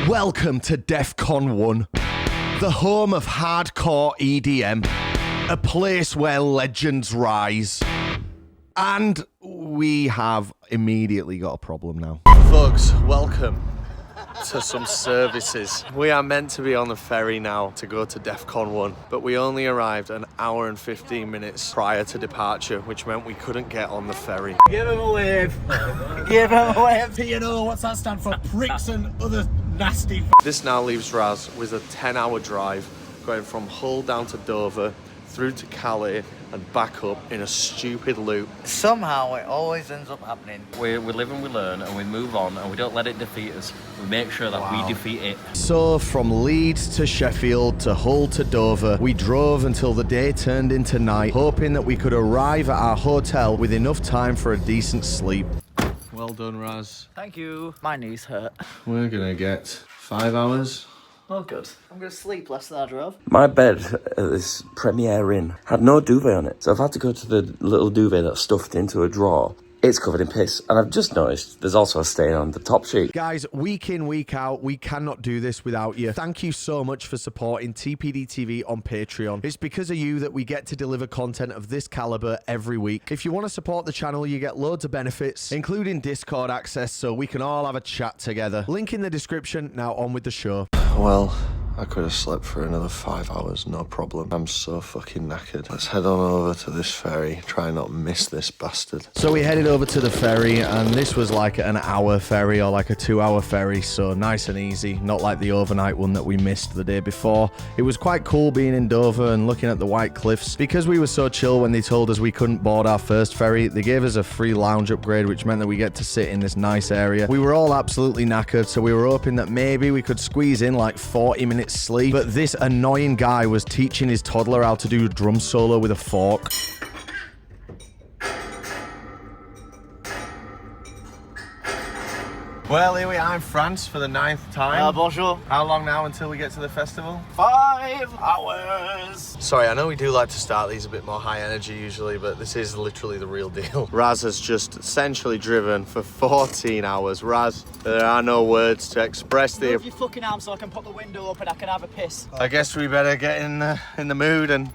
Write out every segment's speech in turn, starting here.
Welcome to DEFQON.1, the home of hardcore EDM, a place where legends rise. And we have immediately got a problem now. Folks, welcome to some services. We are meant to be on the ferry now to go to DEFQON.1, but we only arrived an hour and 15 minutes prior to departure, which meant we couldn't get on the ferry. Give him a wave. Give him a wave. P&O, what's that stand for? Pricks and other nasty. This now leaves Raz with a 10-hour drive going from Hull down to Dover, through to Calais and back up in a stupid loop. Somehow it always ends up happening. We live and we learn and we move on and we don't let it defeat us. We make sure that we defeat it. So from Leeds to Sheffield to Hull to Dover, we drove until the day turned into night, hoping that we could arrive at our hotel with enough time for a decent sleep. Well done, Raz. Thank you. My knees hurt. We're gonna get 5 hours. Oh, good. I'm going to sleep less than I drove. My bed at this Premier Inn had no duvet on it, so I've had to go to the little duvet that's stuffed into a drawer. It's covered in piss, and I've just noticed there's also a stain on the top sheet. Guys, week in, week out, we cannot do this without you. Thank you so much for supporting TPD TV on Patreon. It's because of you that we get to deliver content of this caliber every week. If you want to support the channel, you get loads of benefits, including Discord access, so we can all have a chat together. Link in the description. Now on with the show. Well, I could have slept for another 5 hours, no problem. I'm so fucking knackered. Let's head on over to this ferry, try not miss this bastard. So we headed over to the ferry, and this was like an hour ferry or like a 2-hour ferry, so nice and easy, not like the overnight one that we missed the day before. It was quite cool being in Dover and looking at the white cliffs. Because we were so chill when they told us we couldn't board our first ferry, they gave us a free lounge upgrade, which meant that we get to sit in this nice area. We were all absolutely knackered, so we were hoping that maybe we could squeeze in like 40 minutes sleep, but this annoying guy was teaching his toddler how to do a drum solo with a fork. Well, here we are in France for the 9th time. Bonjour. How long now until we get to the festival? 5 hours. Sorry, I know we do like to start these a bit more high energy usually, but this is literally the real deal. Raz has just essentially driven for 14 hours. Raz, there are no words to express the... Move your fucking arm so I can put the window up and I can have a piss. I guess we better get in the mood and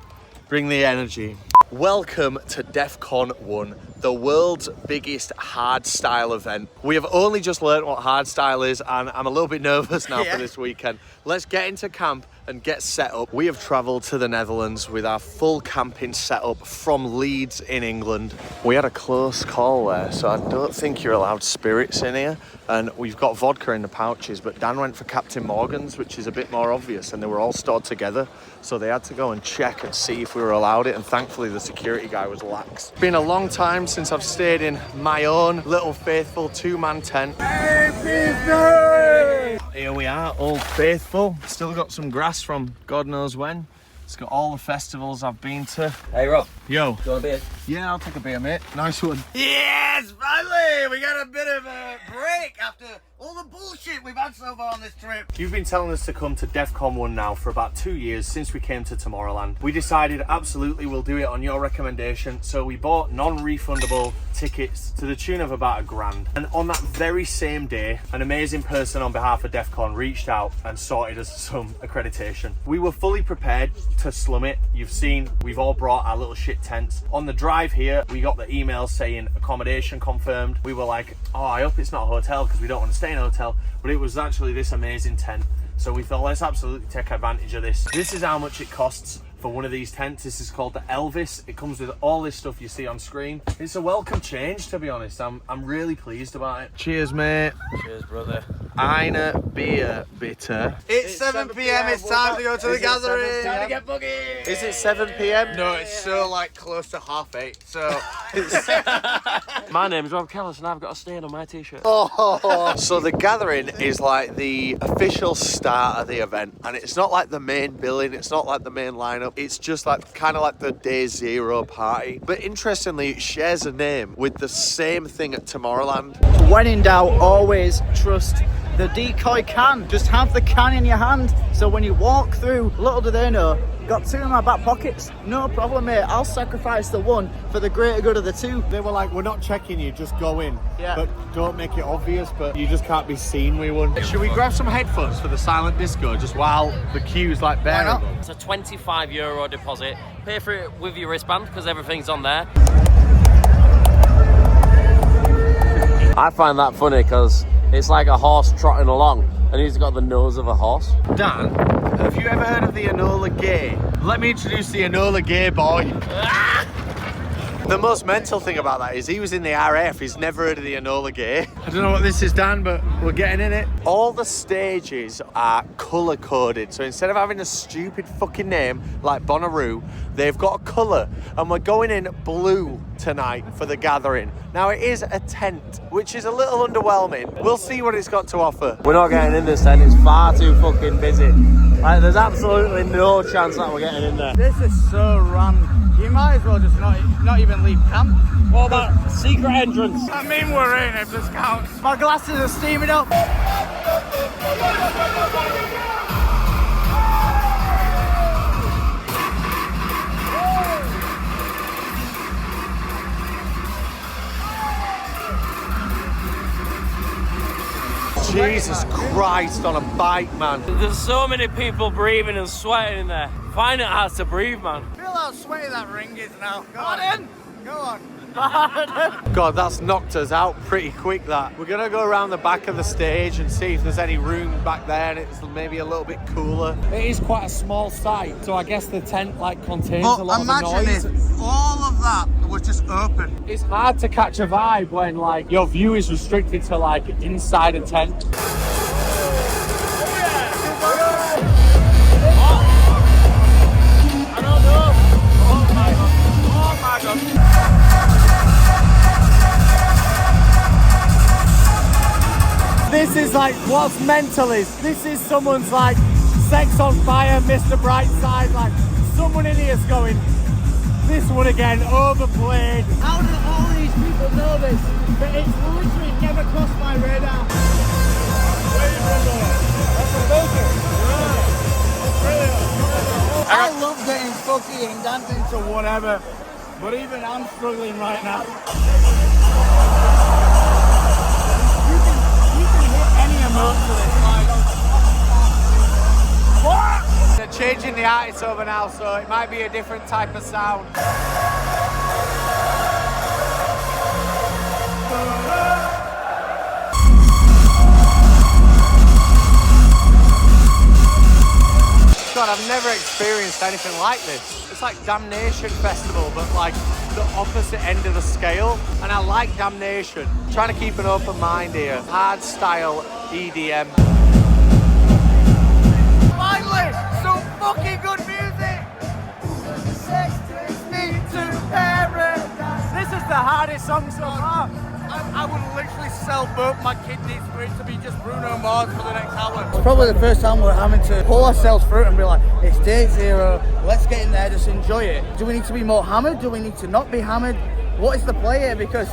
bring the energy. Welcome to DEFQON.1, the world's biggest hardstyle event. We have only just learned what hardstyle is, and I'm a little bit nervous now for this weekend. Let's get into camp and get set up. We have travelled to the Netherlands with our full camping setup from Leeds in England. We had a close call there, so I don't think you're allowed spirits in here. And we've got vodka in the pouches, but Dan went for Captain Morgan's, which is a bit more obvious, and they were all stored together. So they had to go and check and see if we were allowed it, and thankfully the security guy was lax. It's been a long time since I've stayed in my own little faithful 2-man tent. Here we are, Old Faithful. Still got some grass from God knows when. It's got all the festivals I've been to. Hey Rob, Yo. do you want a beer? Yeah, I'll take a beer, mate. Nice one. Yes, finally! We got a bit of a break after all the bullshit we've had so far on this trip. You've been telling us to come to DEFQON.1 now for about 2 years since we came to Tomorrowland. We decided absolutely we'll do it on your recommendation, so we bought non-refundable tickets to the tune of about £1,000. And on that very same day, an amazing person on behalf of DEFQON reached out and sorted us some accreditation. We were fully prepared to slum it. You've seen we've all brought our little shit tents. On the drive here, we got the email saying accommodation confirmed. We were like, oh, I hope it's not a hotel because we don't want to stay in a hotel, but it was actually this amazing tent. So we thought, let's absolutely take advantage of this. This is how much it costs for one of these tents. This is called the Elvis. It comes with all this stuff you see on screen. It's a welcome change, to be honest. I'm really pleased about it. Cheers, mate. Cheers, brother. Eine Beer, bitte. It's 7 p.m. It's time to go to the gathering. Time to get boogie. Is it 7 p.m? No, it's so like close to 8:30. So My name's Rob Kellis and I've got a stain on my t-shirt. So the gathering is like the official start of the event, and it's not like the main billing, it's not like the main lineup, it's just like kind of like the day zero party. But interestingly, it shares a name with the same thing at Tomorrowland. When in doubt, always trust the decoy can. Just have the can in your hand, so when you walk through, little do they know, got two in my back pockets, no problem mate, I'll sacrifice the one for the greater good of the two. They were like, we're not checking you, just go in. Yeah. But don't make it obvious, but you just can't be seen with one. Should we grab some headphones for the silent disco just while the queue's like bearable? It's a €25 deposit. Pay for it with your wristband because everything's on there. I find that funny because it's like a horse trotting along and he's got the nose of a horse. Dan, have you ever heard of the Enola Gay? Let me introduce the Enola Gay boy. The most mental thing about that is he was in the RF, he's never heard of the Enola Gay. I don't know what this is, Dan, but we're getting in it. All the stages are colour coded, so instead of having a stupid fucking name like Bonnaroo, they've got a colour, and we're going in blue tonight for the gathering. Now it is a tent, which is a little underwhelming. We'll see what it's got to offer. We're not getting in this tent, it's far too fucking busy. Like, there's absolutely no chance that we're getting in there. This is so random. You might as well just not even leave camp. What about secret entrance? I mean, we're in if this counts. My glasses are steaming up. Jesus Christ on a bike, man. There's so many people breathing and sweating in there. Find it hard to breathe, man. Feel how sweaty that ring is now. Go on in. Go on. God, that's knocked us out pretty quick, that. We're gonna go around the back of the stage and see if there's any room back there and it's maybe a little bit cooler. It is quite a small site, so I guess the tent like contains a lot of the noise. If all of that was just open. It's hard to catch a vibe when like your view is restricted to like inside a tent. This is like what's mental is. This is someone's like sex on fire, Mr. Brightside. Like someone in here's going, this one again, overplayed. How do all these people know this? But it's literally never crossed my radar. I love getting fucky and dancing to whatever, but even I'm struggling right now. You can hit any amount to this, like. What? They're changing the artists over now, so it might be a different type of sound. God, I've never experienced anything like this. It's like Damnation Festival, but like the opposite end of the scale. And I like Damnation. I'm trying to keep an open mind here. Hardstyle EDM. Finally, some fucking good music. Sex takes me to paradise. This is the hardest song so far. I would literally sell both my kidneys for it to be just Bruno Mars for the next hour. It's probably the first time we're having to pull ourselves through it and be like, it's day zero, let's get in there, just enjoy it. Do we need to be more hammered? Do we need to not be hammered? What is the play here? Because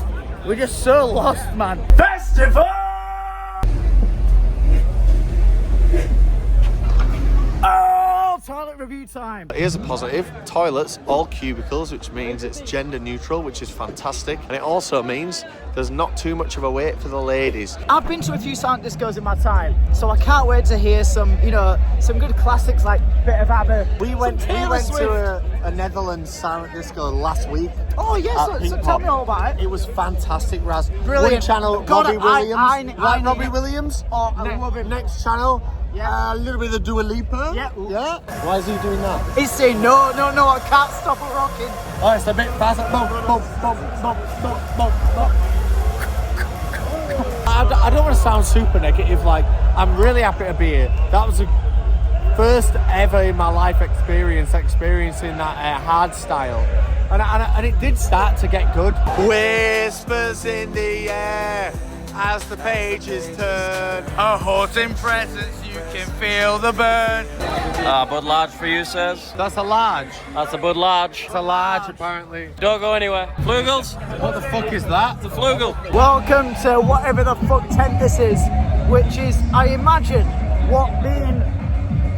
we're just so lost, man. Festival! Toilet review time. Here's a positive. Toilets, all cubicles, which means it's gender neutral, which is fantastic. And it also means there's not too much of a wait for the ladies. I've been to a few silent discos in my time, so I can't wait to hear some, you know, some good classics like Bit of ABBA. We went to a Netherlands silent disco last week. Oh yes, so tell me all about it. It was fantastic, Raz. Brilliant. One channel, God, Robbie Williams. I Robbie Williams. Oh, I love him. Next channel, Yeah. a little bit of Dua Lipa. Yeah. Yeah. Why is he doing that? He's saying no, I can't stop it rocking. Oh, it's a bit faster. Boom, boom, boom, boom, boom, boom, boom. I don't want to sound super negative, like, I'm really happy to be here. That was the first ever in my life experiencing that Hardstyle. And it did start to get good. Whispers in the air, as the pages turn. A horse in presence, you can feel the burn. Bud Large for you, says. That's a large. That's a Bud Large. It's a large, apparently. Don't go anywhere. Flugels? What the fuck is that? It's a flugel. Welcome to whatever the fuck tent this is, which is, I imagine, what being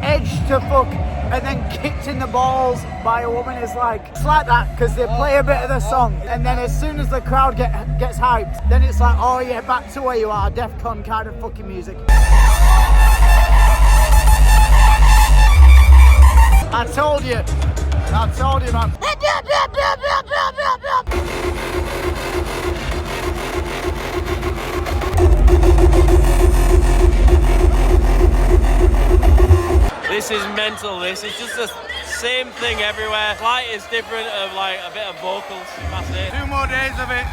edged to fuck and then kicked in the balls by a woman is like. It's like that because they play a bit of the song and then as soon as the crowd gets hyped, then it's like, oh yeah, back to where you are, DEFCON kind of fucking music. I told you, man. This is mental. This is just the same thing everywhere. Flight is different of like a bit of vocals. That's it. 2 more days of it.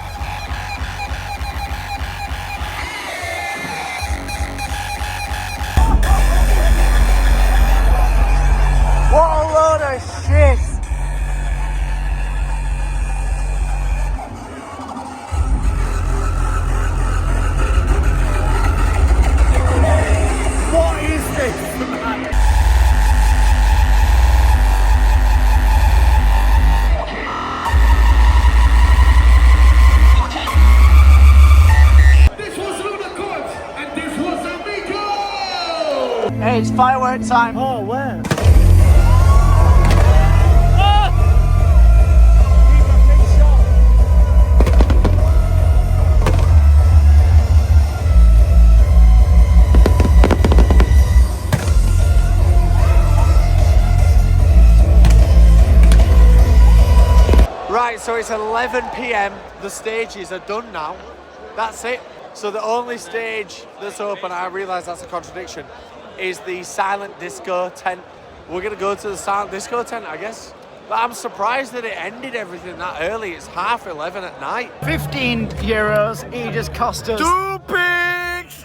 What a load of shit! What is this, man? Hey, it's firework time. Oh, where? Right, so it's 11 p.m. The stages are done now. That's it. So the only stage that's open, I realise that's a contradiction, is the silent disco tent. We're gonna go to the silent disco tent, I guess. But I'm surprised that it ended everything that early. It's 11:30 at night. €15. He just cost us. 2 pigs!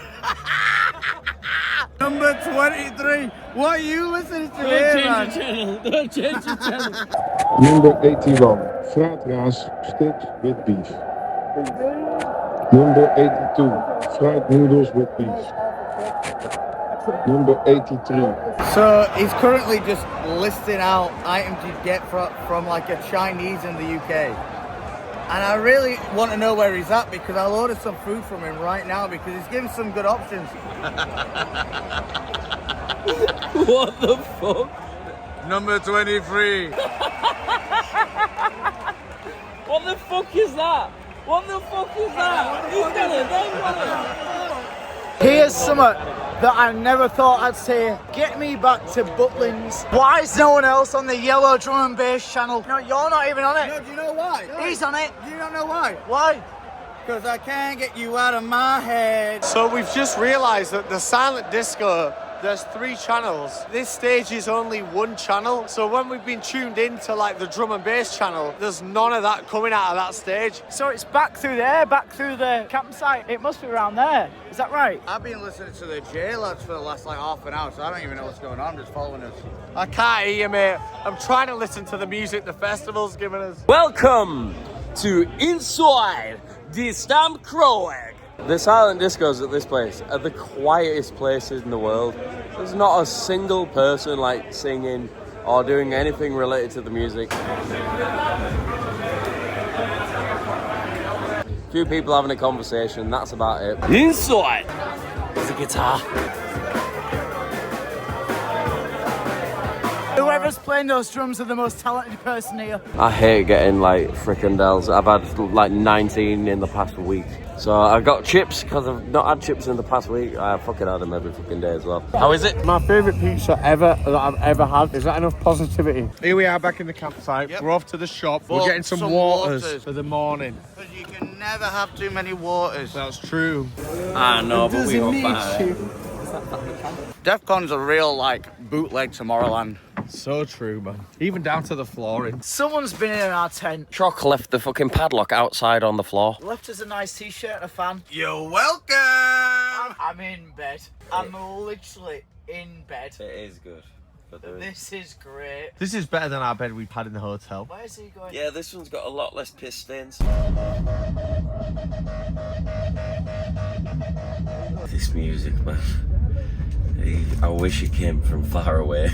Number 23. What are you listening to here, man? Don't change the channel. Number 81, fried rice, steaks with beef. Number 82, fried noodles with beef. Number 83. So he's currently just listing out items you get from like a Chinese in the UK. And I really want to know where he's at because I'll order some food from him right now because he's giving some good options. What the fuck? Number 23. What the fuck is that? What the fuck is that? He's got it. They've got it. Here's something that I never thought I'd say. Get me back to Butlins. Why is no one else on the yellow drum and bass channel? No, you're not even on it. No, do you know why? He's on it. Do you not know why? Why? Because I can't get you out of my head. So we've just realised that the silent disco, there's 3 channels. This stage is only 1 channel. So when we've been tuned into like the drum and bass channel, there's none of that coming out of that stage. So it's back through there, back through the campsite. It must be around there. Is that right? I've been listening to the JERA lads for the last like half an hour, so I don't even know what's going on. I'm just following us. I can't hear you, mate. I'm trying to listen to the music the festival's giving us. Welcome to Inside the Stamp Croag. The silent discos at this place are the quietest places in the world. There's not a single person like singing or doing anything related to the music. Few people having a conversation, that's about it. Inside is a guitar. Whoever's playing those drums are the most talented person here. I hate getting like fricandels. I've had like 19 in the past week. So I got chips because I've not had chips in the past week. I fucking had them every fucking day as well. How is it? My favourite pizza ever that I've ever had. Is that enough positivity? Here we are back in the campsite. Yep. We're off to the shop. We're getting some waters for the morning. Because you can never have too many waters. That's true. I know, but we got back. DEFCON's a real like bootleg Tomorrowland. So true, man. Even down to the flooring. Someone's been in our tent. Choc left the fucking padlock outside on the floor. Left us a nice t-shirt and a fan. You're welcome. I'm in bed. I'm literally in bed. It is good. This is great. This is better than our bed we've had in the hotel. Where's he going? Yeah, this one's got a lot less piss stains. This music, man. I wish it came from far away.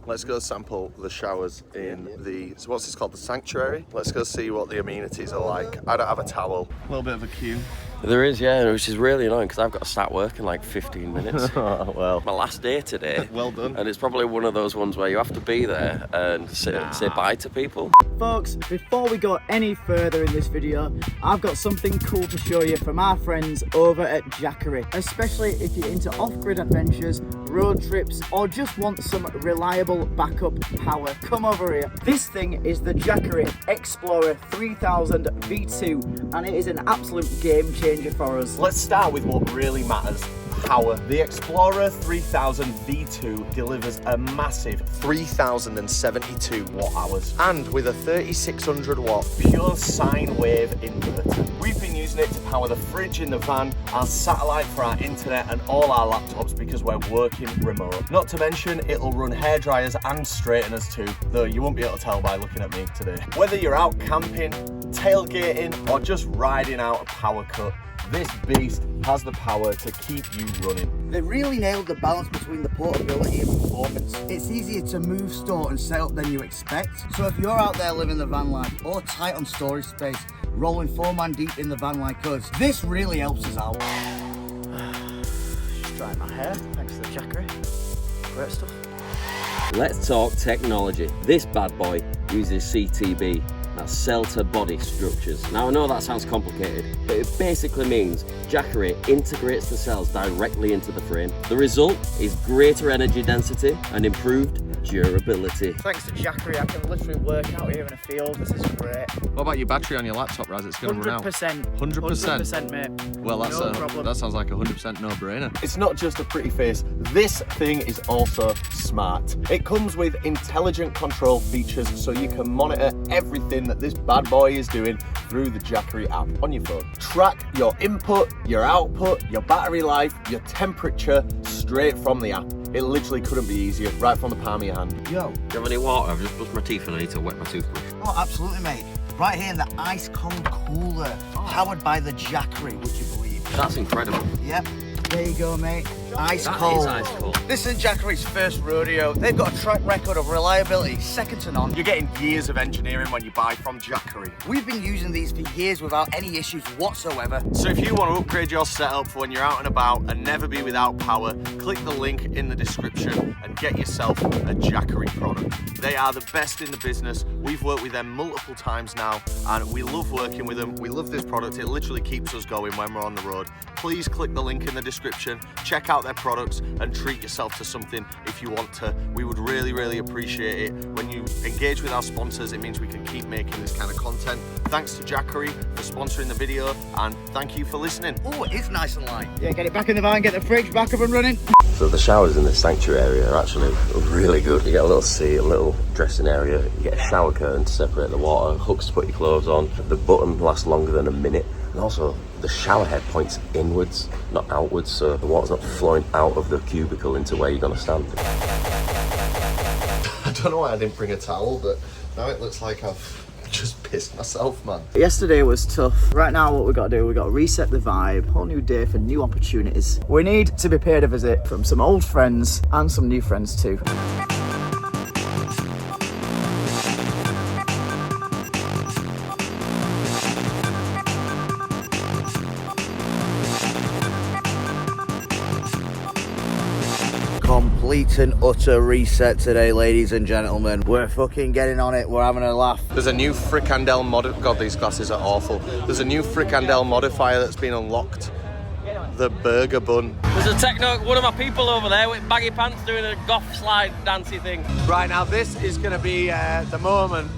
Let's go sample the showers in the, so what's this called, the sanctuary? Let's go see what the amenities are like. I don't have a towel. A little bit of a queue. There is, yeah, which is really annoying because I've got to start work in like 15 minutes. Oh, well. My last day today. Well done. And it's probably one of those ones where you have to be there and say bye to people. Folks, before we go any further in this video, I've got something cool to show you from our friends over at Jackery. Especially if you're into off-grid adventures, road trips, or just want some reliable backup power. Come over here. This thing is the Jackery Explorer 3000 V2, and it is an absolute game changer for us. Let's start with what really matters. Power. The Explorer 3000 V2 delivers a massive 3072 watt hours and with a 3600 watt pure sine wave inverter. We've been using it to power the fridge in the van, our satellite for our internet and all our laptops because we're working remote. Not to mention it'll run hair dryers and straighteners too, though you won't be able to tell by looking at me today. Whether you're out camping, tailgating or just riding out a power cut, this beast has the power to keep you running. They really nailed the balance between the portability and performance. It's easier to move, store and set up than you expect. So if you're out there living the van life or tight on storage space, rolling 4-man deep in the van like us, this really helps us out. Just drying my hair, thanks to the Jackery. Great stuff. Let's talk technology. This bad boy uses CTB. That's cell to body structures. Now I know that sounds complicated, but it basically means Jackery integrates the cells directly into the frame. The result is greater energy density and improved durability. Thanks to Jackery, I can literally work out here in a field. This is great. What about your battery on your laptop, Raz? It's going to run out. 100%. 100%? 100%, mate. Well, that's No problem. that sounds like a 100% no-brainer. It's not just a pretty face, this thing is also smart. It comes with intelligent control features so you can monitor everything that this bad boy is doing through the Jackery app on your phone. Track your input, your output, your battery life, your temperature straight from the app. It literally couldn't be easier, right from the palm of your hand. Yo. Do you have any water? I've just brushed my teeth and I need to wet my toothbrush. Oh, absolutely, mate. Right here in the ice cold cooler, powered by the Jackery, would you believe? That's incredible. Yep. There you go, mate. Ice That cold. is ice cold. This is Jackery's first rodeo. They've got a track record of reliability second to none. You're getting years of engineering when you buy from Jackery. We've been using these for years without any issues whatsoever. So if you want to upgrade your setup for when you're out and about and never be without power, click the link in the description and get yourself a Jackery product. They are the best in the business. We've worked with them multiple times now and we love working with them. We love this product. It literally keeps us going when we're on the road. Please click the link in the description, check out their products and treat yourself to something if you want to. We would really, really appreciate it. When you engage with our sponsors, it means we can keep making this kind of content. Thanks to Jackery for sponsoring the video and thank you for listening. Oh, it is nice and light. Yeah, get it back in the van, get the fridge back up and running. So the showers in this sanctuary area are actually really good. You get a little seat, a little dressing area, you get a shower curtain to separate the water, hooks to put your clothes on. The button lasts longer than a minute. And also, the shower head points inwards, not outwards, so the water's not flowing out of the cubicle into where you're going to stand. I don't know why I didn't bring a towel, but now it looks like I've just pissed myself, man. Yesterday was tough. Right now what we got to do, we got to reset the vibe. Whole new day for new opportunities. We need to be paid a visit from some old friends and some new friends too. Complete and utter reset today, ladies and gentlemen. We're fucking getting on it. We're having a laugh. There's a new fricandel mod. God, these glasses are awful. There's a new fricandel modifier that's been unlocked. The burger bun. There's a techno, one of my people over there with baggy pants doing a goth slide dancey thing. Right, now this is going to be the moment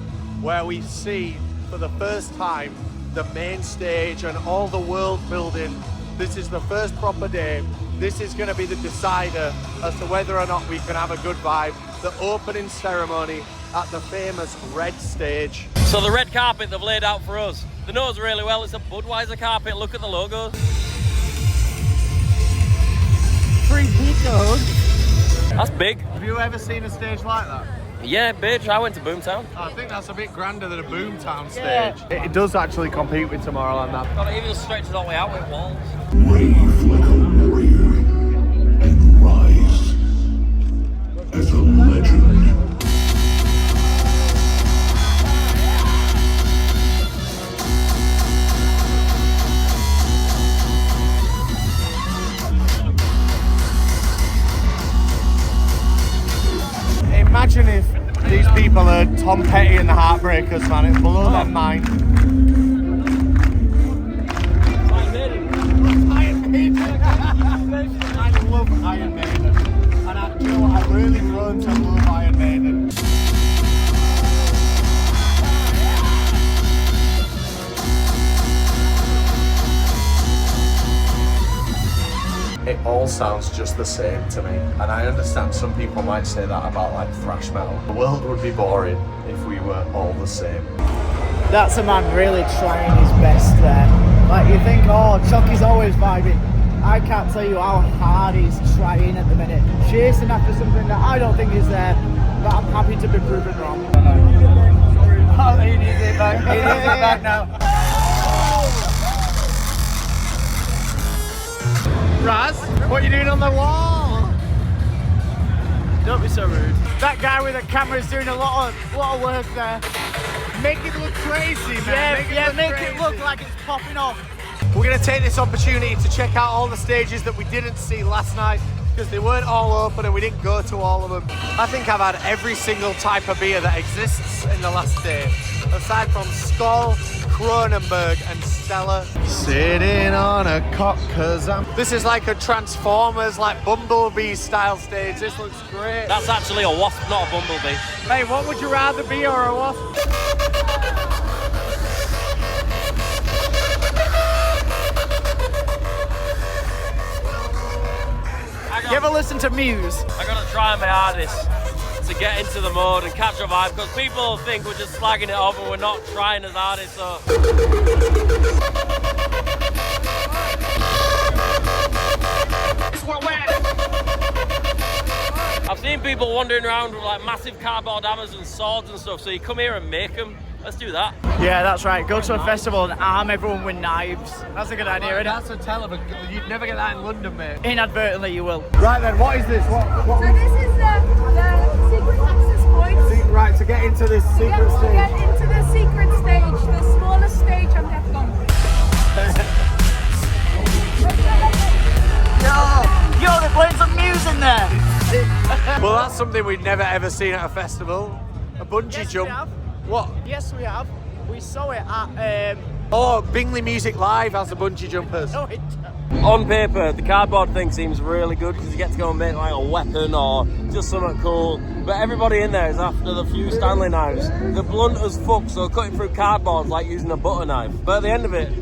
where we see for the first time the main stage and all the world building. This is the first proper day. This is going to be the decider as to whether or not we can have a good vibe. The opening ceremony at the famous red stage. So the red carpet they've laid out for us, they know us really well. It's a Budweiser carpet. Look at the logos. 3 picos. That's big. Have you ever seen a stage like that? Yeah, bitch, I went to Boomtown. I think that's a bit grander than a Boomtown stage. It does actually compete with Tomorrowland. That. Got it even stretches all the way out with walls. Rave like a warrior and rise as a legend. Imagine if these people are Tom Petty and the Heartbreakers, man. It's below their mind. Iron Maiden. I love Iron Maiden. And you know what? I've really grown to love Iron Maiden. It all sounds just the same to me, and I understand some people might say that about like thrash metal. The world would be boring if we were all the same. That's a man really trying his best there. Like you think, oh, Chucky's always vibing. I can't tell you how hard he's trying at the minute. Chasing after something that I don't think is there, but I'm happy to be proven wrong. Oh, he needs it back. He needs it back now. Raz, what are you doing on the wall? Don't be so rude. That guy with the camera is doing a lot of work there. Make it look crazy, man. Make it look like it's popping off. We're going to take this opportunity to check out all the stages that we didn't see last night because they weren't all open and we didn't go to all of them. I think I've had every single type of beer that exists in the last day, aside from Skol, Kronenberg and Stella. Sitting on a cock cause This is like a Transformers, like Bumblebee style stage. This looks great. That's actually a wasp, not a bumblebee. Hey, what would you rather be, or a wasp? You ever listen to Muse? I gotta try my hardest to get into the mode and catch a vibe, because people think we're just slagging it off and we're not trying as hard as so. I've seen people wandering around with like massive cardboard hammers and swords and stuff, so you come here and make them. Let's do that. Yeah, that's right. Go to a festival and arm everyone with knives. That's a good idea, isn't it? That's a tell of a... You'd never get that in London, mate. Inadvertently, you will. Right then, what is this? What So this is the secret access point. Right, to get into this secret To stage. get into the secret stage, the smallest stage on DEFQON. Yo, they're playing some Muse in there. Well, that's something we've never ever seen at a festival. A bungee jump. We have. What? Yes, we have. We saw it at... Oh, Bingley Music Live has the bungee jumpers. No, it... On paper, the cardboard thing seems really good because you get to go and make like a weapon or just something cool. But everybody in there is after the few Stanley knives. They're blunt as fuck, so cutting through cardboard's like using a butter knife. But at the end of it,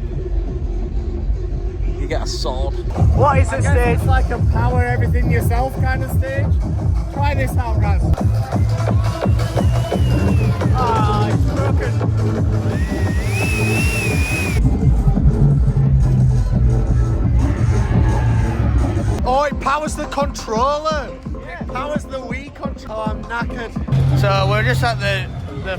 you get a sword. What is this stage? It's like a power everything yourself kind of stage. Try this out, Raz. Ah, it's broken. Oh, it powers the controller. It powers the Wii controller. Oh, I'm knackered. So we're just at the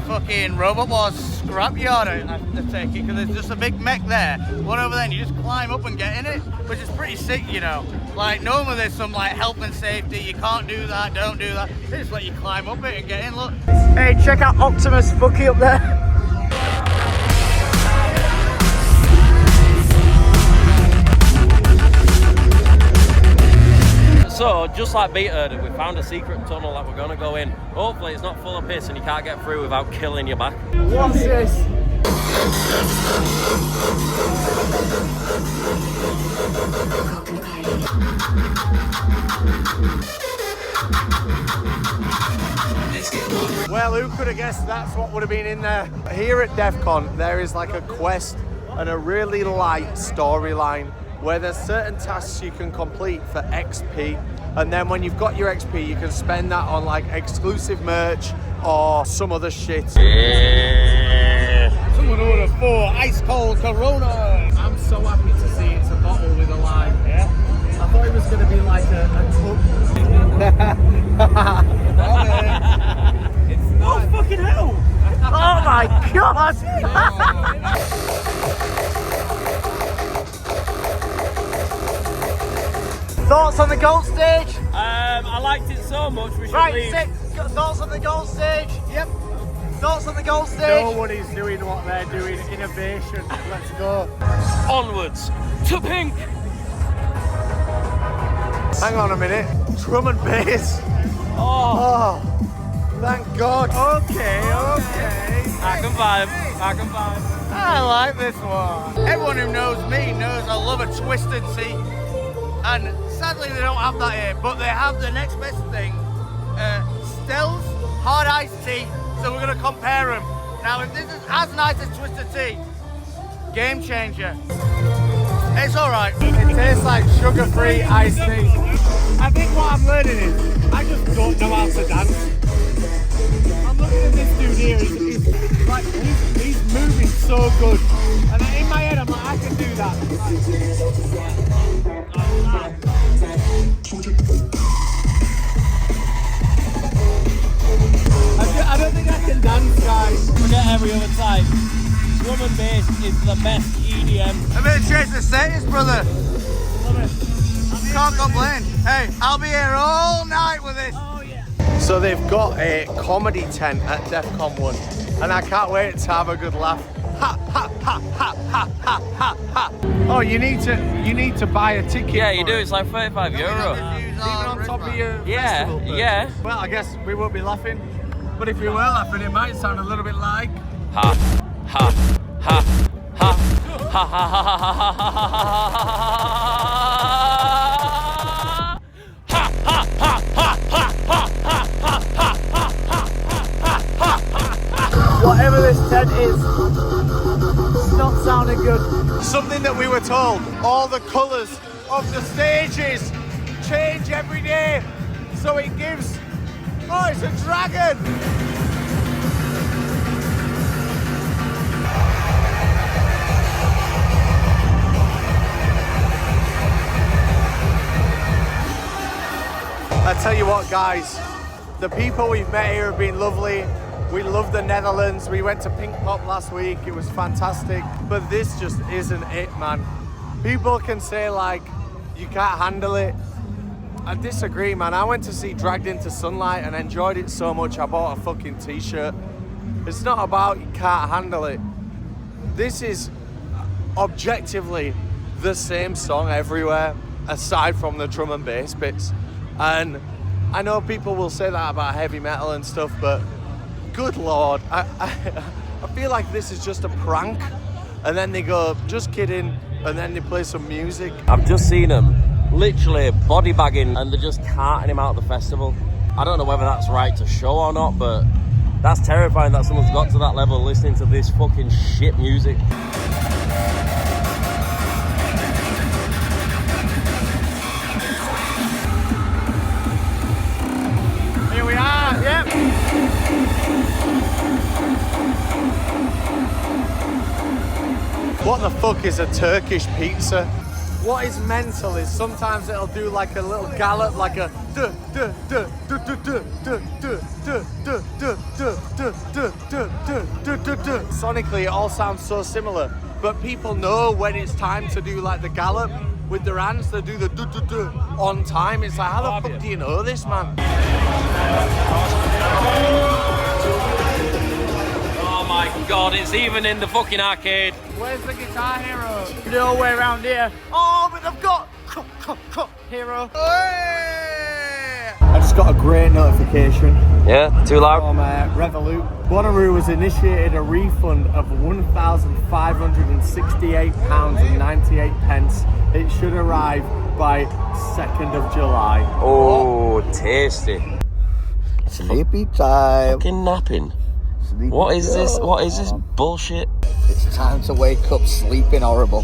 fucking Robot Wars scrapyard, I take it, because there's just a big mech there. One over there, and you just climb up and get in it, which is pretty sick, you know. Like, normally there's some, like, health and safety, you can't do that, don't do that. They just let you climb up it and get in, look. Hey, check out Optimus Fucky up there. So, just like Beat Herder, we found a secret tunnel that we're going to go in. Hopefully it's not full of piss and you can't get through without killing your back. What's this? Well, who could have guessed that's what would have been in there? Here at DEFCON, there is like a quest and a really light storyline where there's certain tasks you can complete for XP, and then when you've got your XP, you can spend that on like exclusive merch or some other shit. Yeah. Someone order 4 ice cold Coronas. I'm so happy to see it's a bottle with a line. Yeah. I thought it was going to be like a cup. It's lads. Thoughts on the gold stage? I liked it so much, we should Right, leave. thoughts on the gold stage? Yep. Thoughts on the gold stage? Nobody's doing what they're doing. Innovation. Let's go. Onwards to pink. Hang on a minute. Drum and bass. Oh, Thank God. Okay. I can vibe. I like this one. Everyone who knows me knows I love a twisted seat. And sadly they don't have that here, but they have the next best thing. Stills, hard iced tea, so we're gonna compare them. Now if this is as nice as twisted tea, game changer. It's all right. It tastes like sugar-free iced tea. I think what I'm learning is I just don't know how to dance. I'm looking at this dude here. He's moving so good, and in my head I'm like, I can do that. I don't think I can dance, guys. Forget every other type. Drum and bass is the best EDM. A bit of change the status, brother. Can't complain. Hey, I'll be here all night with this. So they've got a comedy tent at DEFQON.1, and I can't wait to have a good laugh. Ha ha ha ha ha ha ha ha. Oh, you need to buy a ticket. Yeah, you for do. it. It's like €35. Even on top of your festival, but- Yeah. Well, I guess we won't be laughing, but if we were laughing, it might sound a little bit like. Ha ha ha ha ha ha ha ha. Whatever this tent is, it's not sounding good. Something that we were told, all the colours of the stages change every day, so it gives, oh, it's a dragon! I tell you what, guys, the people we've met here have been lovely. We love the Netherlands. We went to Pink Pop last week. It was fantastic. But this just isn't it, man. People can say, like, you can't handle it. I disagree, man. I went to see Dragged Into Sunlight and enjoyed it so much I bought a fucking t-shirt. It's not about you can't handle it. This is objectively the same song everywhere, aside from the drum and bass bits. And I know people will say that about heavy metal and stuff, but good Lord, I feel like this is just a prank. And then they go, just kidding, and then they play some music. I've just seen them literally body bagging and they're just carting him out of the festival. I don't know whether that's right to show or not, but that's terrifying that someone's got to that level listening to this fucking shit music. Here we are, yep. What the fuck is a Turkish pizza? What is mental is sometimes it'll do like a little gallop, like a duh duh duh duh duh duh duh duh duh duh duh duh duh duh duh duh duh duh. Sonically, it all sounds so similar, but people know when it's time to do like the gallop with their hands. They do the duh duh duh on time. It's like, how the fuck do you know this, man? Oh my god, it's even in the fucking arcade. Where's the Guitar Hero? No way around here. Oh, but they've got Hero. I just got a great notification. Yeah, too loud? From Revolut. Bonnaroo has initiated a refund of £1,568.98. It should arrive by 2nd of July. Oh, tasty. Sleepy time. Fucking napping. What is this? What is this bullshit? It's time to wake up sleeping horrible.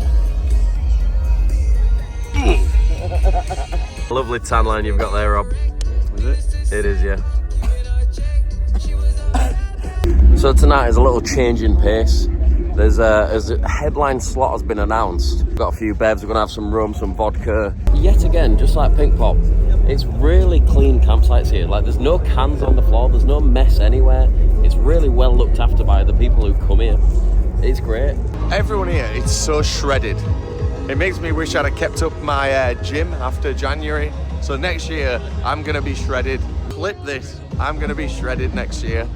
Lovely tan line you've got there, Rob. Is it? It is, yeah. So tonight is a little change in pace. There's a headline slot has been announced. We've got a few bevs, we're gonna have some rum, some vodka. Yet again, just like Pink Pop, it's really clean campsites here. Like there's no cans on the floor, there's no mess anywhere. It's really well looked after by the people who come here. It's great. Everyone here, it's so shredded. It makes me wish I'd have kept up my gym after January. So next year, I'm gonna be shredded. Clip this, I'm gonna be shredded next year.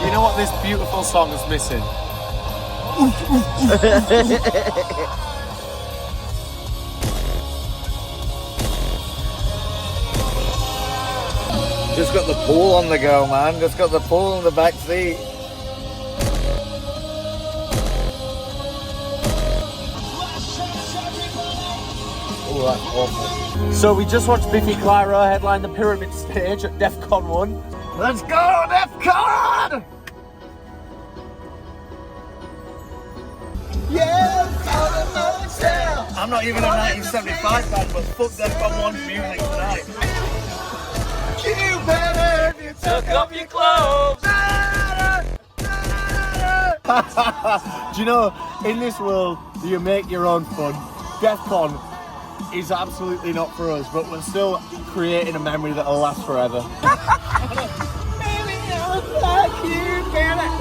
You know what this beautiful song is missing? Just got the pool on the go, man. Just got the pool in the back seat. Oh, that's awful. So we just watched Biffy Clyro headline the Pyramid stage at DEFQON.1. Let's go, DEFCON! I'm not even a 1975 fan, but fuck DEFCON.1's music tonight. You better if you Took off your clothes. Do you know, in this world, you make your own fun. DEFCON is absolutely not for us, but we're still creating a memory that'll last forever.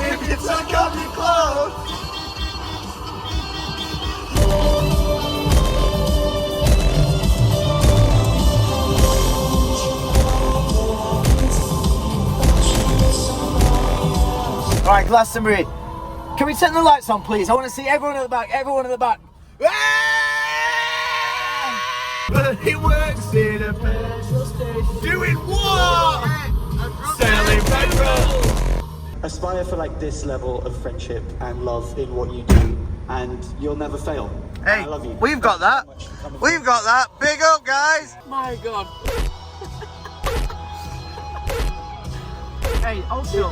If you took off your clothes. Right, Glastonbury. Can we turn the lights on, please? I want to see everyone at the back. Everyone at the back. But he works in a petrol station. Doing what? Selling petrol. Aspire for like this level of friendship and love in what you do, and you'll never fail. Hey, I love you. we've got that. We've got that. Big up, guys. My God. Hey, also.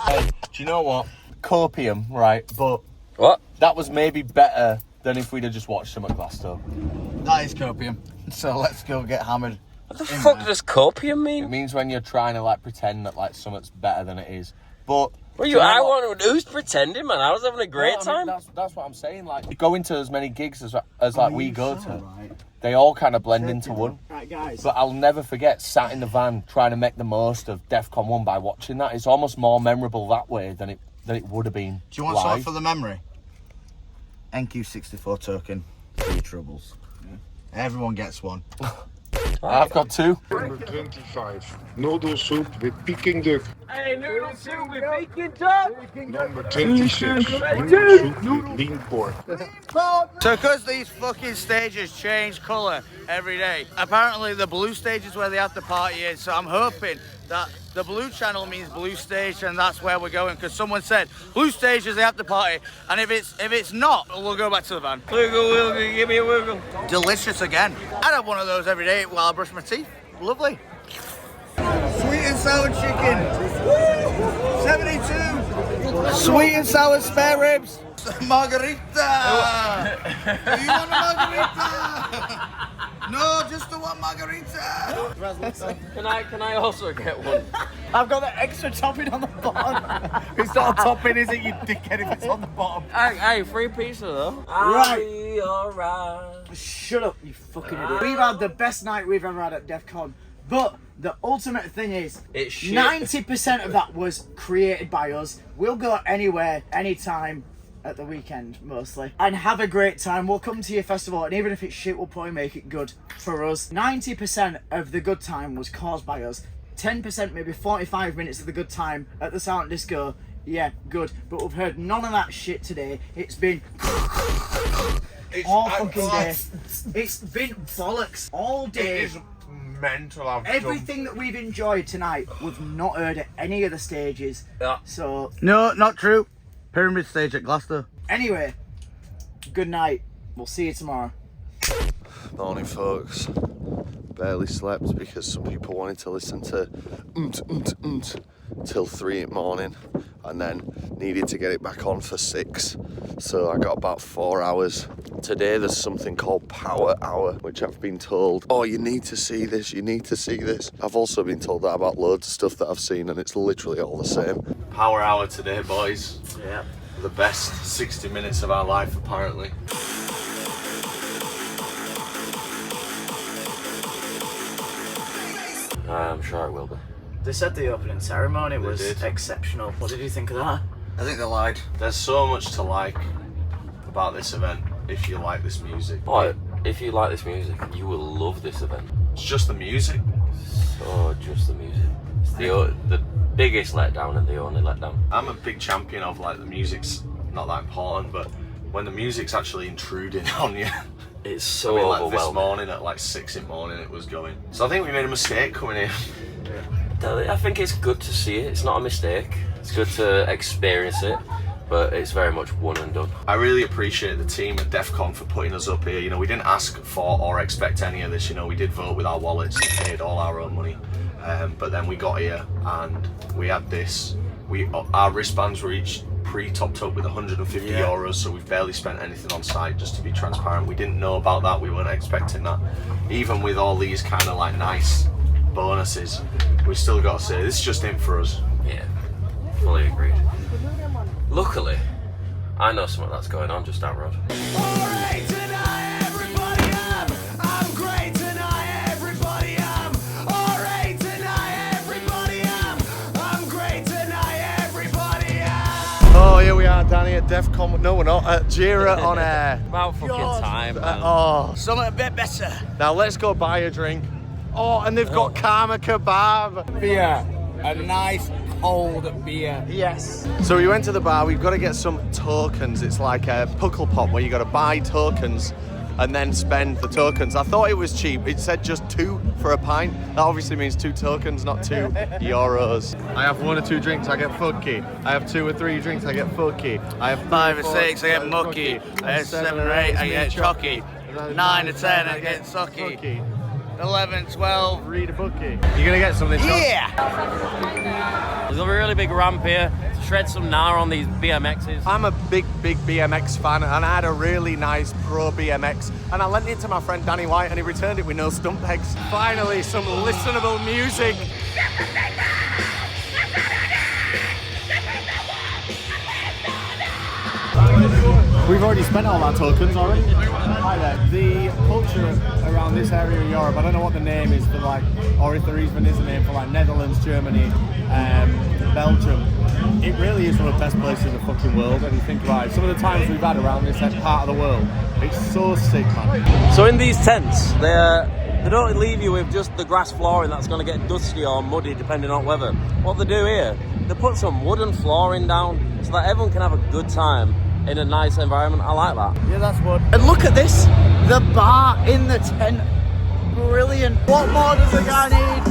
Hey, do you know what? Copium, right? But What? that was maybe better than if we'd have just watched them at Glasgow. That is copium. So let's go get hammered. What the fuck does copium It mean? means when you're trying to like pretend that like something's better than it is. But Well, do you know I what? want. Who's pretending, man? I was having a great No, I mean, time. that's what I'm saying. Like going to as many gigs as like we go to, they all kind of blend into one. Right, guys. But I'll never forget sat in the van trying to make the most of DEFCON 1 by watching that. It's almost more memorable that way than it would have been. Do you want live. something for the memory? NQ64 token for your troubles. Everyone gets one. I've got two. Number 25, noodle soup with Peking duck. Hey, noodle soup with Peking duck. Number 26, noodle soup with lean pork. So because these fucking stages change colour every day, apparently the blue stage is where the after party is, so I'm hoping that the blue channel means blue stage and that's where we're going, because someone said blue stage is the after party, and if it's not, we'll go back to the van. Wiggle, wiggle, give me a wiggle. Delicious again. I'd have one of those every day while I brush my teeth. Lovely. Sweet and sour chicken. 72. Sweet and sour spare ribs. Margarita. Do you want a margarita? No, just the one margarita. Can I also get one? I've got the extra topping on the bottom. It's not a topping, is it, you dickhead, if it's on the bottom? Hey, free pizza though. Right. Alright. Shut up, you fucking idiot. We've had the best night we've ever had at DEFCON. But the ultimate thing is, It's shit. 90% of that was created by us. We'll go anywhere, anytime, at the weekend mostly, and have a great time. We'll come to your festival, and even if it's shit, we'll probably make it good for us. 90% of the good time was caused by us. 10%, maybe 45 minutes of the good time at the silent disco, yeah, good. But we've heard none of that shit today. It's been all fucking day. It's been bollocks all day. Mental. Everything that we've enjoyed tonight, we've not heard at any of the stages. Yeah. So No, not true. Pyramid stage at Glasgow. anyway, good night. We'll see you tomorrow. Morning, folks. Barely slept because some people wanted to listen to till 3 in the morning. and then needed to get it back on for 6. So I got about 4 hours. Today there's something called Power Hour, which I've been told, oh, you need to see this, you need to see this. I've also been told that about loads of stuff that I've seen, and it's literally all the same. Power Hour today, boys. Yeah. The best 60 minutes of our life, apparently. I'm sure it will be. They said the opening ceremony was exceptional. What did you think of that? I think they lied. There's so much to like about this event if you like this music. Oh, if you like this music, you will love this event. It's just the music. So just the music. It's the biggest letdown and the only letdown. I'm a big champion of like the music's not that important, but when the music's actually intruding on you. It's so like overwhelming. This morning at like 6 in the morning it was going. So I think we made a mistake coming in. I think it's good to see it. It's not a mistake. It's good to experience it, but it's very much one and done. I really appreciate the team at DEFCON for putting us up here. You know, we didn't ask for or expect any of this. You know, we did vote with our wallets and paid all our own money. But then we got here and we had this. Our wristbands were each pre-topped up with 150 euros, so we've barely spent anything on site, just to be transparent. We didn't know about that, we weren't expecting that. Even with all these kind of like nice bonuses, we still got to say, this is just in for us. Yeah, fully agreed. Luckily, I know something that's going on just down the road. Oh, here we are, Danny, at DEFCON. No, we're not. At JERA on air. About fucking time, man. Oh. Something a bit better. Now let's go buy a drink. Oh, and they've got Karma Kebab. Beer. A nice cold beer. Yes. So we went to the bar. We've got to get some tokens. It's like a puckle pop where you got to buy tokens and then spend the tokens. I thought it was cheap. It said just 2 for a pint. That obviously means 2 tokens, not 2 euros. I have 1 or 2 drinks, I get fucky. I have 2 or 3 drinks, I get fucky. I have 5 or 6, I get mucky. I have 7 or 8, I get chocky. 9 or 10, I get sucky. 11, 12. Read a bookie. You're gonna get something. Yeah! There's a really big ramp here to shred some gnar on these BMXs. I'm a big BMX fan, and I had a really nice pro BMX, and I lent it to my friend Danny White, and he returned it with no stump pegs. Finally, some listenable music. We've already spent all our tokens already. Hi there. The culture around this area of Europe, I don't know what the name is for like, or if there even is a name for like Netherlands, Germany, Belgium. It really is one of the best places in the fucking world. And you think about it, some of the times we've had around this part of the world, it's so sick, man. So in these tents, they don't leave you with just the grass flooring that's going to get dusty or muddy depending on weather. What they do here, they put some wooden flooring down so that everyone can have a good time in a nice environment. I like that. Yeah, that's wood. And look at this, the bar in the tent. Brilliant. What more does a guy need?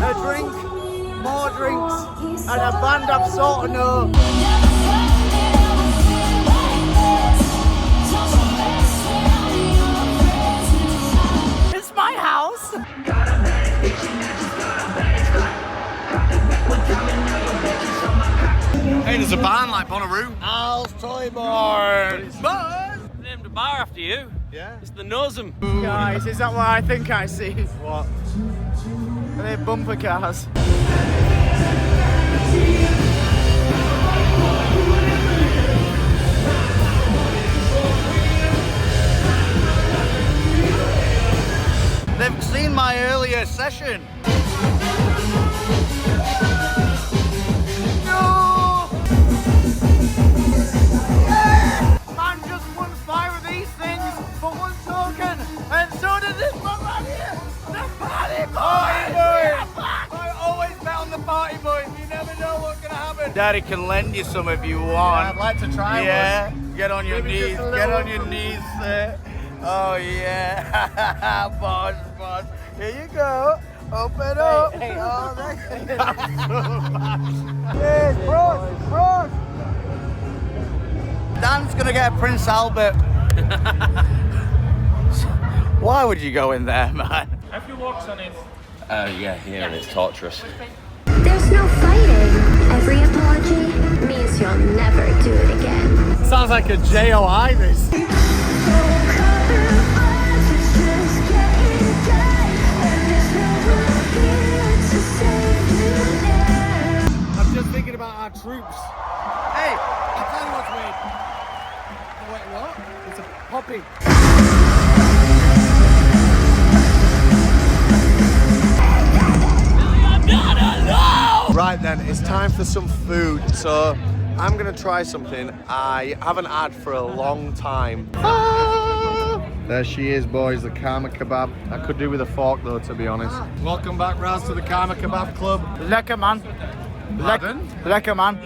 A drink, more drinks, and a band of sort of know. It's my house. Hey, there's a band like Bonnaroo. Al's Toy Barn. Named a bar after you. Yeah. It's the Nosem. Guys, is that what I think I see? What? Are they bumper cars? They've seen my earlier session. Man just won 5 of these things for 1 token, and so did this one right here. The Party Boys! I always bet on the Party Boys. You never know what's gonna happen. Daddy can lend you some if you want. I'd like to try one. Yeah, get on your Maybe knees. just a Get little on your knees, sir. Oh yeah, boss. Here you go. Open up. Hey. Oh, that's Yes, bros. Dan's gonna get a Prince Albert. Why would you go in there, man? Yeah, here, and it's torturous. There's no fighting. every apology means you'll never do it again. Sounds like a JOI, this. I'm just thinking about our troops. Hey, I'll tell you what's weird. Oh, wait, what? It's a poppy. Right then, it's time for some food. So I'm gonna try something I haven't had for a long time. There she is, boys, the Karma Kebab. I could do with a fork though, to be honest. Welcome back, Raz, to the Karma Kebab Club. Lekker man. Lekker man.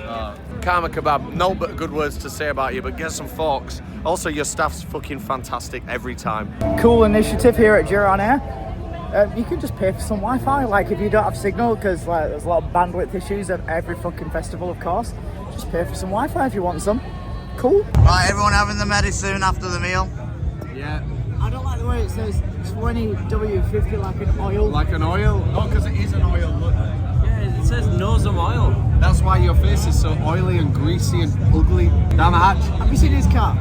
Karma Kebab, no but good words to say about you, but get some forks. Also, your staff's fucking fantastic every time. Cool initiative here at JERA on Air. You can just pay for some Wi-Fi, like if you don't have signal, because like there's a lot of bandwidth issues at every fucking festival, of course. Just pay for some Wi-Fi if you want some. Cool. Right, everyone having the medicine after the meal? Yeah. I don't like the way it says 20W50 like an oil. Like an oil? No, because it is an oil, look. Yeah, it says Nosum Oil. That's why your face is so oily and greasy and ugly. Down the hatch. Have you seen his car?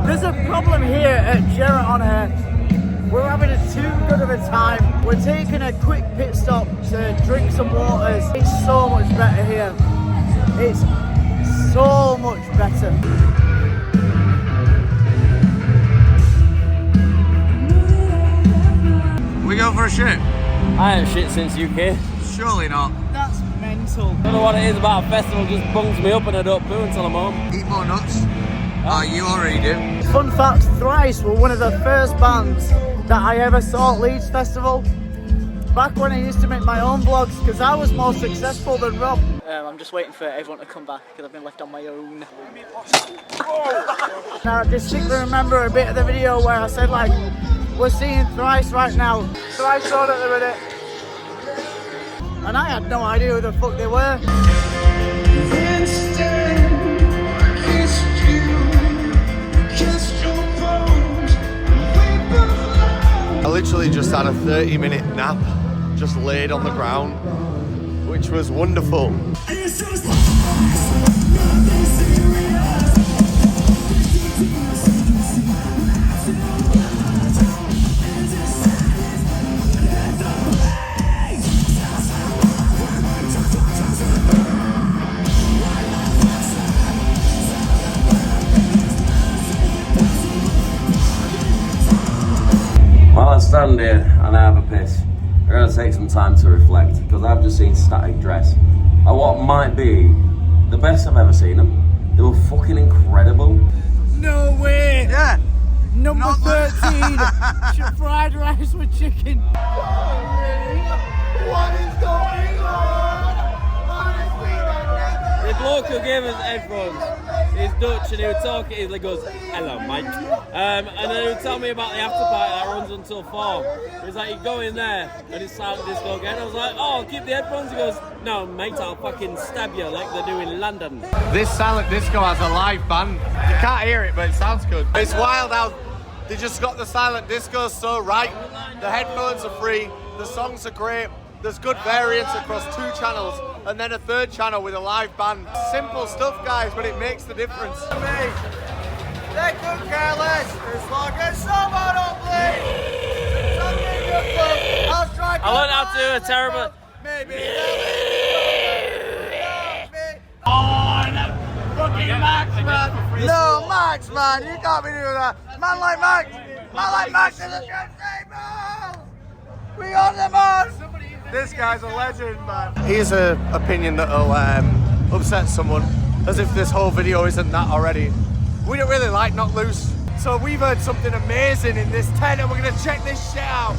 There's a problem here at JERA on Air. We're having too good of a time. We're taking a quick pit stop to drink some waters. It's so much better here. It's so much better. We go for a shit? I ain't shit since UK. Surely not. That's mental. I don't know what it is about a festival, just bungs me up and I don't poo until I'm home. Eat more nuts? Oh, you already do. Fun fact, Thrice were one of the first bands that I ever saw at Leeds Festival. Back when I used to make my own vlogs, because I was more successful than Rob. I'm just waiting for everyone to come back, because I've been left on my own. Now, I distinctly remember a bit of the video where I said, like, we're seeing Thrice right now. Thrice on at the minute. And I had no idea who the fuck they were. I literally just had a 30-minute nap, just laid on the ground, which was wonderful. While I stand here and I have a piss, I'm going to take some time to reflect, because I've just seen Static Dress at what might be the best I've ever seen them. They were fucking incredible. No way! Yeah. Number 13, fried rice with chicken. What is going on? The bloke who gave us headphones, he's Dutch and he would talk, he goes, hello mate. And then he would tell me about the afterparty that runs until 4. He's like, you go in there and it's silent disco again. I was like, oh, I'll keep the headphones. He goes, no mate, I'll fucking stab you like they do in London. This silent disco has a live band. You can't hear it, but it sounds good. It's wild how they just got the silent disco so right. The headphones are free, the songs are great. There's good variance across 2 channels and then a 3rd channel with a live band. Simple stuff, guys, but it makes the difference. They could care less as long as someone don't play. I learned how to do a terrible... Maybe. Fucking Max, man. No, Max, man, you can't be doing that. Man like Max is a good table. We got them on. This guy's a legend, man. Here's an opinion that'll upset someone, as if this whole video isn't that already. We don't really like Knock Loose, so we've heard something amazing in this tent and we're gonna check this shit out.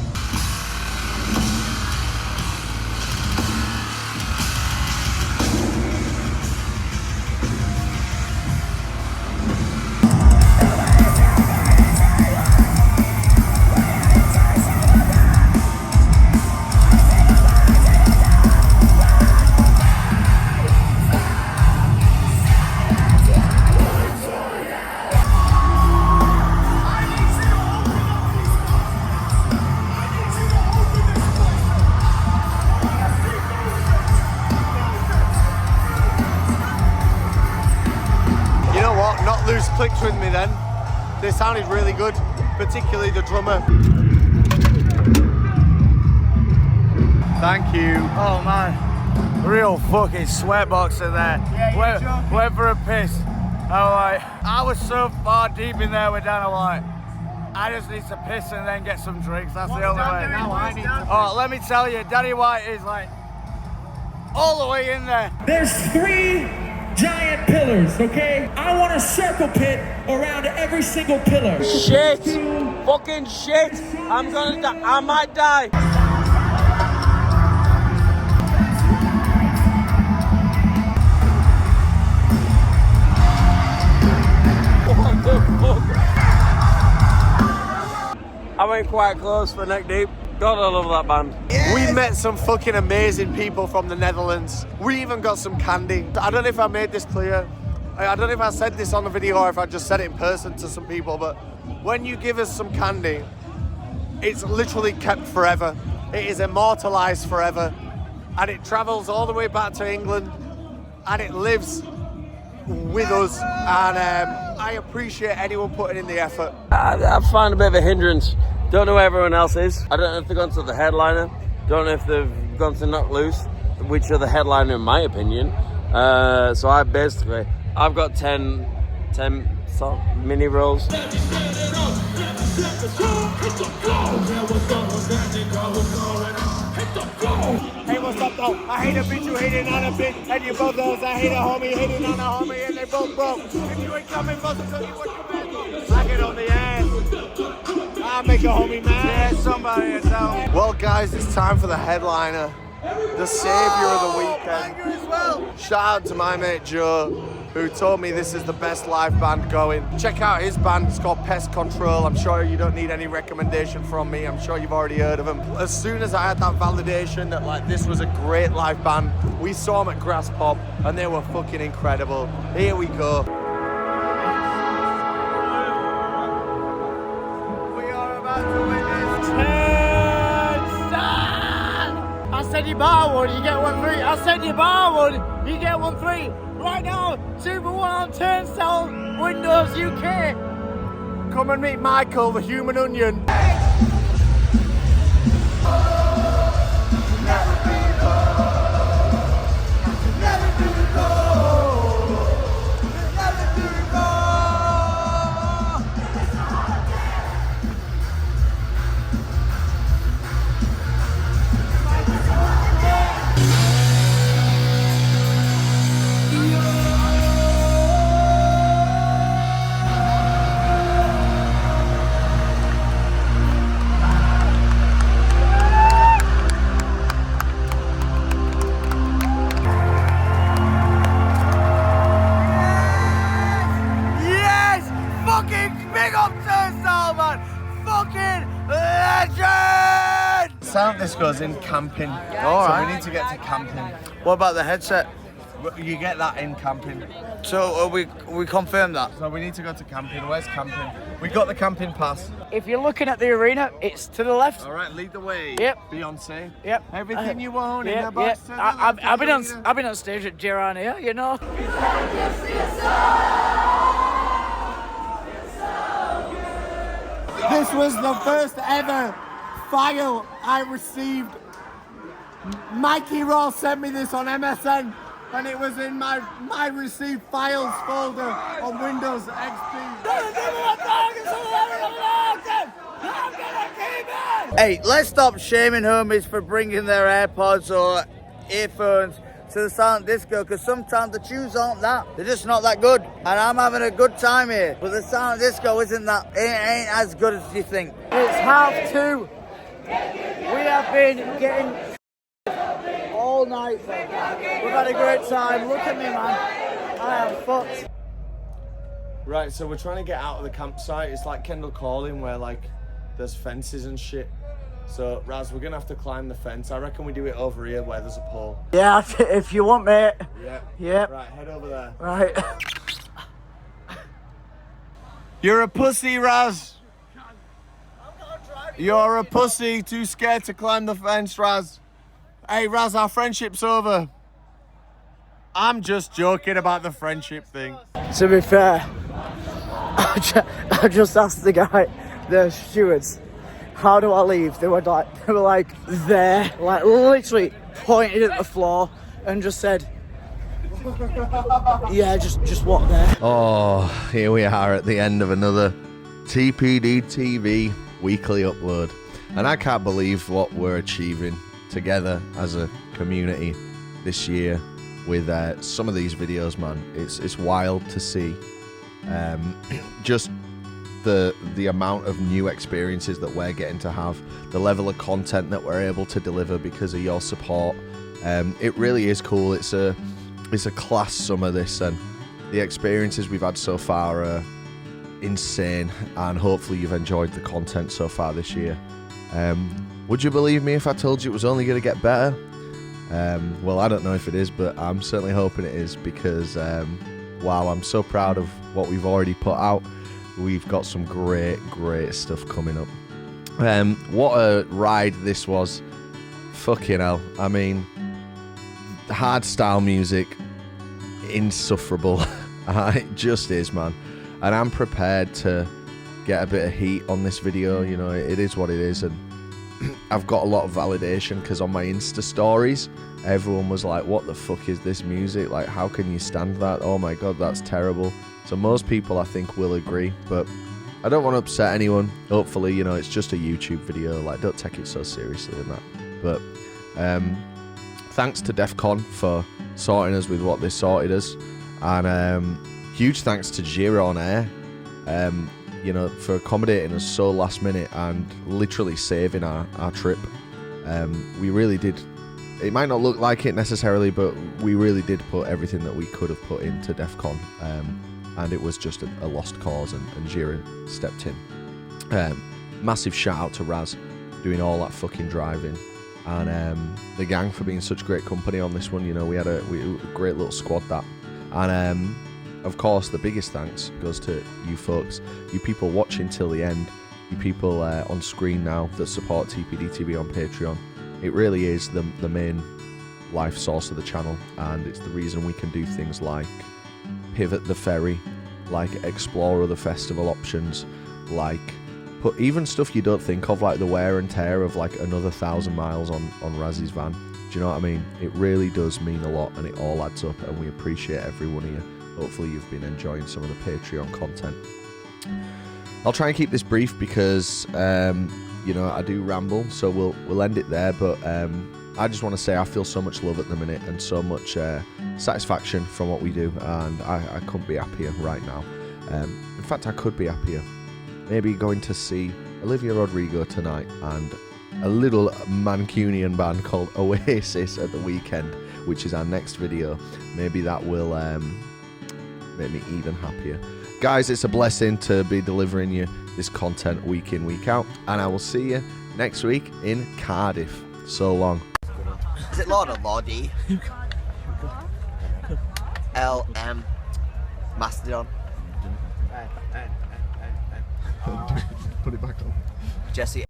sounded really good, particularly the drummer. Thank you. Oh man, real fucking sweatbox in there. Yeah, went for a piss. I was so far deep in there with Dana White. I just need to piss and then get some drinks. That's the only way. Now I need to. Oh, let me tell you, Danny White is like all the way in there. There's 3 giant pillars, okay? I want a circle pit around every single pillar. Shit! Fucking shit! I'm gonna die. I might die. What the fuck? I went quite close for neck deep. God, I love that band. We met some fucking amazing people from the Netherlands. We even got some candy. I don't know if I made this clear. I don't know if I said this on the video or if I just said it in person to some people, but when you give us some candy, it's literally kept forever. It is immortalized forever. And it travels all the way back to England and it lives with us. And I appreciate anyone putting in the effort. I find a bit of a hindrance. Don't know where everyone else is. I don't know if they've gone to the headliner. Don't know if they've gone to Knock Loose, which are the headliner in my opinion. So I've got 10 mini rolls. Hey, what's up though? I hate a bitch, you hating on a bitch, and you both those. I hate a homie, hating on a homie, and they both broke. If you ain't coming, both of you what you meant. Slack it on the ass. I'll make a homie mad. Yeah, somebody is out. Well, guys, it's time for the headliner, the savior of the weekend. As well. Shout out to my mate Joe, who told me this is the best live band going. Check out his band, it's called Pest Control. I'm sure you don't need any recommendation from me. I'm sure you've already heard of them. As soon as I had that validation that like this was a great live band, we saw them at Grass Pop and they were fucking incredible. Here we go. We are about to witness. I said you buy one, you get one free. I said you buy one, you get one free. Right now, 2 for 1 on Turnstile Windows UK. Come and meet Michael, the human onion. Sound Disco's in camping. All right. So we need to get to camping. What about the headset? You get that in camping. So we confirm that. So we need to go to camping. Where's camping? We got the camping pass. If you're looking at the arena, it's to the left. All right, lead the way. Yep. Beyonce. Yep. Everything you want in Yep, the box. yep. to the left I've been on stage at JERA here, you know. This was the first ever file I received. Mikey Ross sent me this on MSN and it was in my received files folder on Windows XP. Hey, let's stop shaming homies for bringing their AirPods or earphones to the silent disco, because sometimes the tunes aren't that. They're just not that good. And I'm having a good time here, but the silent disco isn't that. It ain't as good as you think. It's 2:30. We have been getting all night. We've had a great time. Look at me, man. I am fucked. Right, so we're trying to get out of the campsite. It's like Kendall Calling where like there's fences and shit. So Raz, we're gonna have to climb the fence. I reckon we do it over here where there's a pole. Yeah, if you want, mate. Yeah. Yep. Right, head over there. Right. You're a pussy, Raz. You're a pussy, too scared to climb the fence, Raz. Hey, Raz, our friendship's over. I'm just joking about the friendship thing. To be fair, I just asked the stewards, how do I leave? They were like there, like literally pointed at the floor and just said, yeah, just walk there. Oh, here we are at the end of another TPD TV weekly upload. And I can't believe what we're achieving together as a community this year with some of these videos, man. It's wild to see just the amount of new experiences that we're getting to have, the level of content that we're able to deliver because of your support. It really is cool. It's a class summer, this, and the experiences we've had so far are insane, and hopefully you've enjoyed the content so far this year. Would you believe me if I told you it was only going to get better? Well, I don't know if it is, but I'm certainly hoping it is, because wow, I'm so proud of what we've already put out. We've got some great stuff coming up. What a ride this was. Fucking hell. I mean, hardstyle music, insufferable. It just is, man. And I'm prepared to get a bit of heat on this video. You know, it is what it is, and I've got a lot of validation because on my Insta stories, everyone was like, what the fuck is this music? Like, how can you stand that? Oh my god, that's terrible. So most people, I think, will agree, but I don't want to upset anyone. Hopefully, you know, it's just a YouTube video. Like, don't take it so seriously and that. But thanks to DEFCON for sorting us with what they sorted us, and huge thanks to JERA on air, you know, for accommodating us so last minute and literally saving our trip. We really did. It might not look like it necessarily, but we really did put everything that we could have put into DEFCON, and it was just a lost cause, and JERA stepped in. Massive shout out to Raz for doing all that fucking driving, and the gang for being such great company on this one. You know, we had a great little squad that, and of course the biggest thanks goes to you folks, you people watching till the end, you people on screen now that support TPD TV on Patreon. It really is the main life source of the channel, and it's the reason we can do things like pivot the ferry, like explore other festival options, like put even stuff you don't think of, like the wear and tear of like another 1,000 miles on Razzy's van. Do you know what I mean? It really does mean a lot, and it all adds up, and we appreciate every one of you. Hopefully you've been enjoying some of the Patreon content. I'll try and keep this brief because you know, I do ramble, so we'll end it there, but I just want to say I feel so much love at the minute and so much satisfaction from what we do, and I couldn't be happier right now. In fact, I could be happier. Maybe going to see Olivia Rodrigo tonight and a little Mancunian band called Oasis at the weekend, which is our next video. Maybe that will make me even happier. Guys, it's a blessing to be delivering you this content week in, week out, and I will see you next week in Cardiff. So long. Is it Lord or Lordy? LM Mastodon. Put it back on. Jesse.